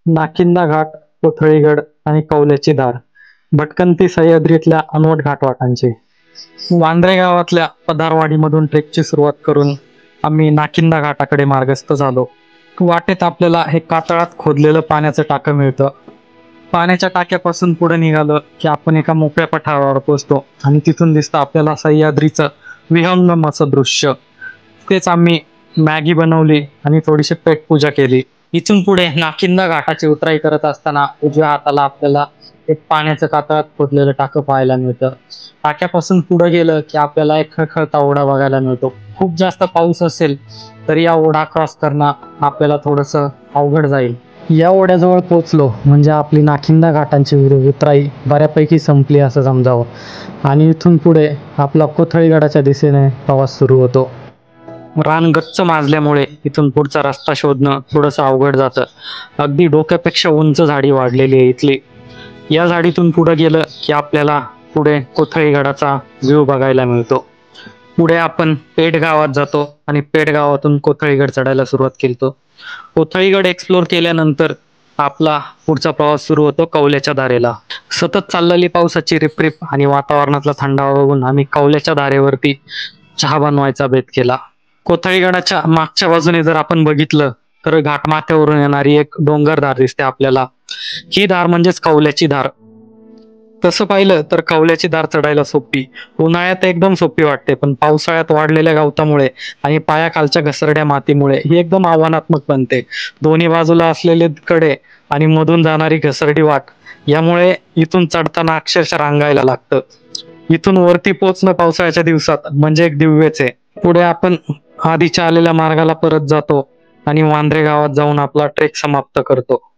नाकिंदा घाट, कोथळीगड आणि कौल्याची धार, भटकंती सह्याद्रीतल्या अनवट घाटवाटांची. वांद्रे गावातल्या पदारवाडीमधून ट्रेकची सुरुवात करून आम्ही नाकिंदा घाटाकडे मार्गस्थ झालो. वाटेत आपल्याला हे कातळात खोदलेलं पाण्याचं टाकं मिळतं. पाण्याच्या टाक्यापासून पुढे निघालं की आपण एका मोकळ्या पठारावर पोहोचतो आणि तिथून दिसतं आपल्याला सह्याद्रीचं विहंगम असं दृश्य. तेच आम्ही मॅगी बनवली आणि थोडीशी पेटपूजा केली. इथून पुढे नाकिंदा घाटाची उतराई करत असताना उजव्या हाताला आपल्याला एक पाण्याचं कातळात खोदलेलं टाकं पाहायला मिळतं. टाक्यापासून पुढे गेलं की आपल्याला एक खळखळता ओढा बघायला मिळतो. खूप जास्त पाऊस असेल तर या ओढा क्रॉस करणं आपल्याला थोडंसं अवघड जाईल. या ओढ्याजवळ पोहोचलो म्हणजे आपली नाकिंदा घाटांची उतराई बऱ्यापैकी संपली असं समजावं. आणि इथून पुढे आपला कोथळीगडाच्या दिशेने प्रवास सुरू होतो. रान गच्च माजल्यामुळे इथून पुढचा रस्ता शोधणं थोडंसं अवघड जातं. अगदी डोक्यापेक्षा उंच झाडी वाढलेली आहे इथली. या झाडीतून पुढे गेलं की आपल्याला पुढे कोथळीगडाचा व्ह्यू बघायला मिळतो. पुढे आपण पेठ गावात जातो आणि पेठ गावातून कोथळीगड चढायला सुरुवात केली. कोथळीगड एक्सप्लोर केल्यानंतर आपला पुढचा प्रवास सुरू होतो कौल्याच्या धारेला. सतत चाललेली पावसाची रिपरिप आणि वातावरणातला थंडावा बघून आम्ही कौल्याच्या धारेवरती चहा बनवायचा बेत केला. कोथळीगडाच्या मागच्या बाजूने जर आपण बघितलं तर घाटमाथ्यावरून येणारी एक डोंगरधार दिसते आपल्याला. ही धार म्हणजेच कौल्याची धार. तसं पाहिलं तर कौल्याची धार चढायला सोपी, उन्हाळ्यात एकदम सोपी वाटते, पण पावसाळ्यात वाढलेल्या गवतामुळे आणि पायाखालच्या घसरड्या मातीमुळे ही एकदम आव्हानात्मक बनते. दोन्ही बाजूला असलेले कडे आणि मधून जाणारी घसरडी वाट यामुळे इथून चढताना अक्षरशः रांगायला लागतं. इथून वरती पोहोचणं पावसाळ्याच्या दिवसात म्हणजे एक दिव्यच आहे. पुढे आपण आधीच्या आलेल्या मार्गाला परत जातो आणि वांद्रे गावात जाऊन आपला ट्रेक समाप्त करतो.